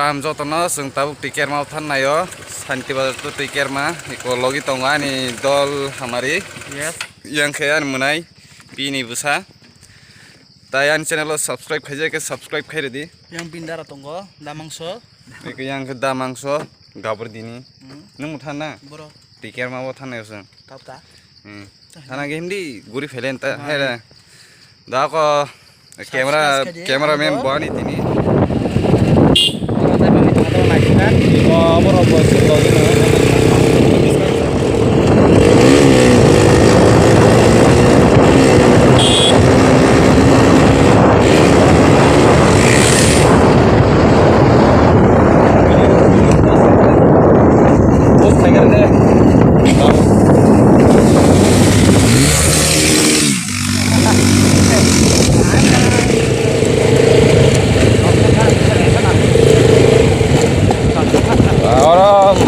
Salam jotono जों tabuk tiker mau thannayo Santi Bazar tu tiker ma ekologi tonga ni dol hamari yang kaya munai bini busa tayan channel subscribe khaje ke subscribe khaire di yang pindara tongo damangso ek yang ke damangso gabur dini nung thana boro tiker ma bo thannayo जों tapta thana ge hindi guri felen ta hera da ko cameraman bani tini boro bos logi na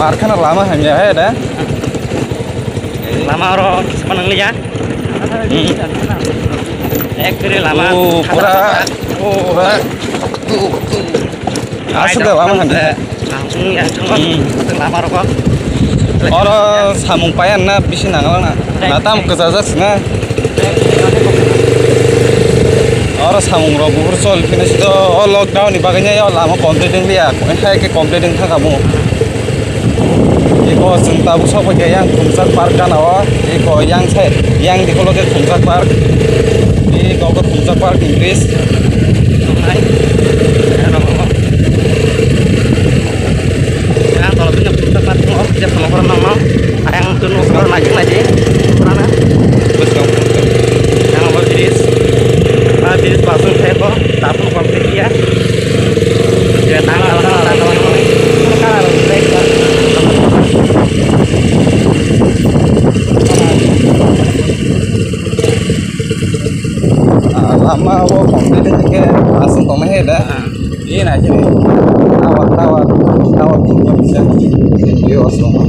markana lama hanya ada lama oro sepanang liya ekre lama pura asal lama hanya langsung ya lama oro oro samung payan na bisi nangalang na tam kezajas na oro samung ro buhur sol finish to lockdown ni baganya ya lama completing liya hai ke completing tha kamu iko जों tabuk sabai ke yang Khumsak Park kanawa iko yang sai yang di kolo ke Khumsak Park iko ke Khumsak Park Inggris ya kalau punya Khumsak Park mau dia pengorban nama yang tunu sekarang najing aja mana bus kamu yang mau diris langsung saya kok tapun komplit ya dia tanggal lama wo completing ke langsung tong heda ini aja nih tawar ini bisa video semua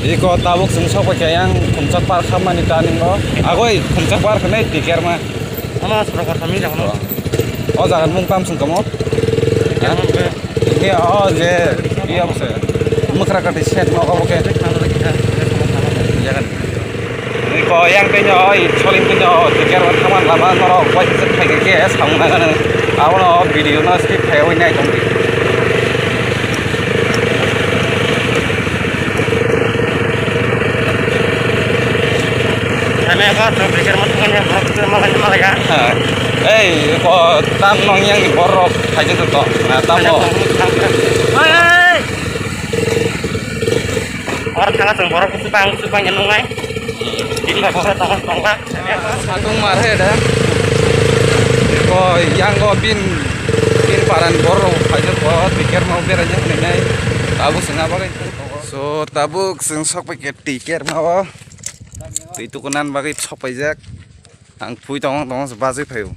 iko tabuk जों sabai ke yang Khumsak Park khamani taning lo agoi Khumsak Park nei tiker ma sama seperti kami jangan oh jangan mungkam जों kamu ini oh je iya bos mukra kati set no kamu ke jangan iko yang tenya oi soling tenya tiker wa khaman lama noro koi se khai ke saung na gan awono video na skip khai nai tong karena kan pikir matangnya malah ya ko tam nong yang di borok khai tu to na tam mo orang sangat semboro supang nyenungai jadi nggak bisa tongkak satu marhe dah ko yang ko bin paran borok khai tu pikir mau ber aja nih tabuk sengapa kan so tabuk seng sok pakai tiker mau itu kenan bagi sok pajak ang pui tong sebazui payu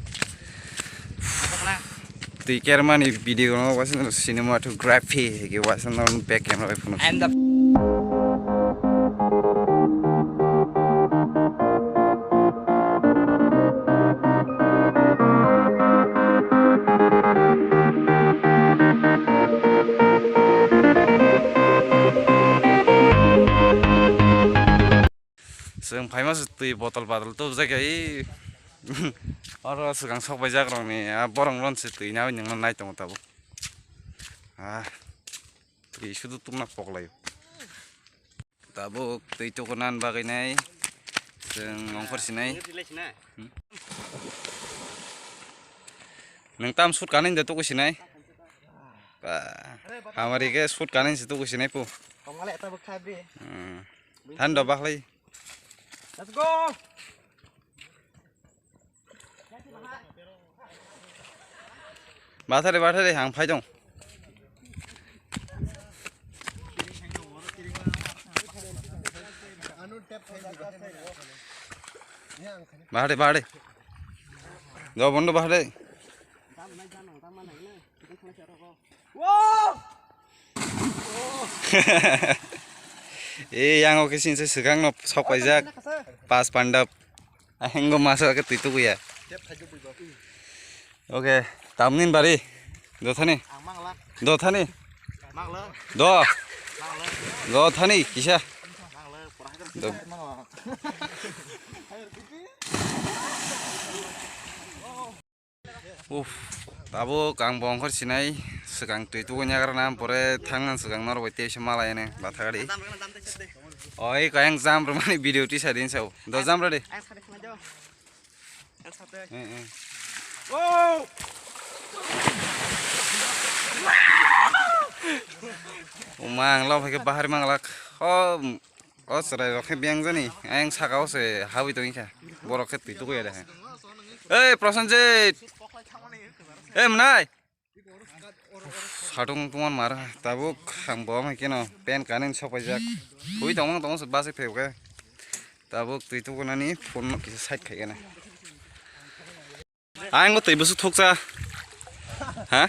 tiker mani video no wasan cinematography ke wasan on back camera phone and the जों फाइमास तui botol tuh jagai oro sugang sok bajak rong ni borong ron se tui nawi nang nai tong tabu tui sudu tumnak poklai tabu tui tukunan bagai nai जों ngongkor sinai nang tam sut kanin da tuku sinai hamari ke sut kanin se tuku sinai pu than do baklai let's go bathare hang phai dong bahade do bondo bahade yang oke sih sekarang no sok pajak pas pandap Henggo masuk ke itu ya. Oke, tamnin bari. Do thani. Do thani. Do thani kisah. Do. Tabo kang bongkar sinai segang tu itu punya karena pore tangan segang nor bete semala ini batagari. Oi kayang jam rumani video ti sadin sau. Do jam ready. Wow. Umang lo pakai bahar manglak. Oh serai roket biang jani. Ayang sakau se hawi tu ini. Boroket itu ya dah. Prosenjit. Menai. Hatung tuan marah. Tabuk ang bawa makin pen kanin sopajak. Hui tong sebasi peke. Tabuk tu itu kan ni phone kisah side kayak gini. Anh có tỷ bớt thuốc ra hả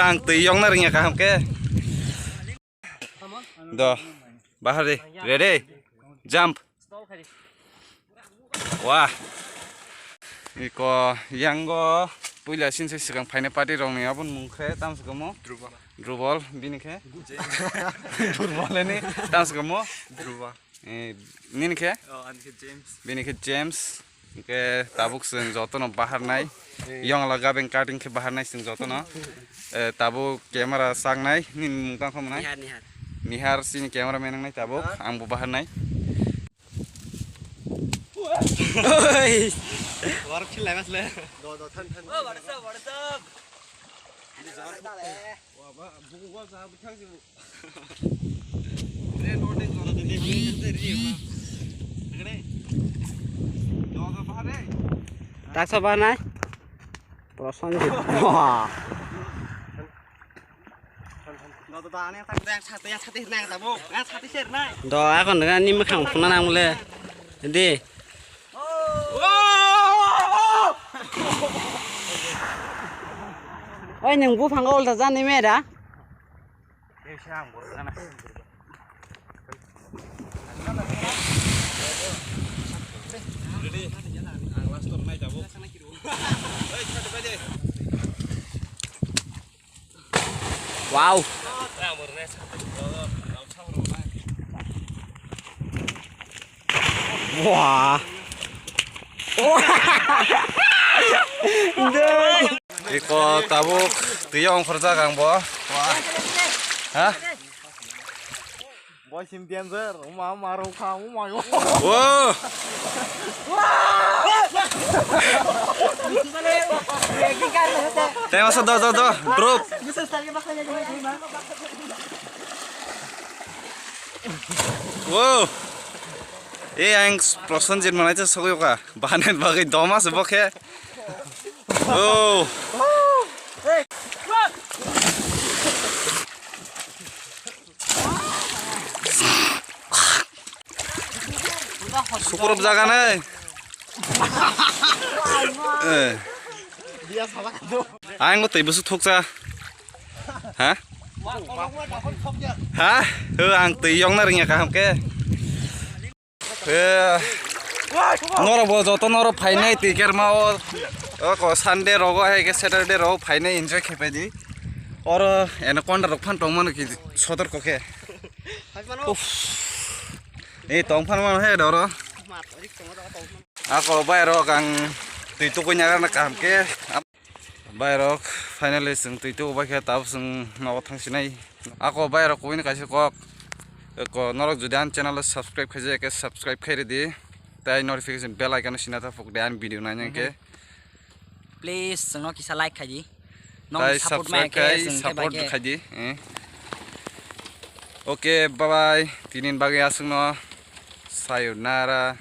anh tỷ giống nó nhà cả không kê đó bahar đi ready jump wow 이거 양거 뿌리라 신세 시간 파이네 파티롱네 아분 뭉खे tamsgamo drubal binikhe drubal tamsgamo druba ninikhe binikhe James ke tabuk sing jotono bahar nai yong laga beng cutting ke bahar nai sing jotono tabuk camera sang nai nin mungkang khom nai nihar sini camera menang nai tabuk ang bu bahar nai oi war khilai mas le do than warasab wa ba buku wa sa bu thang ji re loading kora de ri agre tak sabar nai Prosenjit wah do akon dengan ni mekhang phuna nang mule di oi nang bu phangol da jan ni me da wow wah iko tabuk tiyong kerja kang bo hah boy sim danger maru kamu mayo wow Tengok do drop wow yang Prosenjit mana aja sokyo ka bahan bagai doma sebok ya oh syukur jaga nih anh có tỷ bớt thuốc ra hả anh tỷ giống nó nhà cả không kê nó là bao giờ tôi nó là phải này tỷ cái mà có Sunday rồi hay cái Saturday rồi phải này enjoy cái phải gì और anaconda rok phan tong man ki sodor ko ke ei tong phan man he doro ako bai ro kang tuitu ko nyagar na kam ke bai ro finally sing tuitu ba ke tab sing no thang sinai ako bai ro ko ni kaise ko norok judan channel subscribe khaje ke subscribe khaire di tai notification bell icon sina ta fok dan video na nyang ke please sengno kisa like khaji tai subscribe kai support khaji oke bye bye tinin bagi asung no sayonara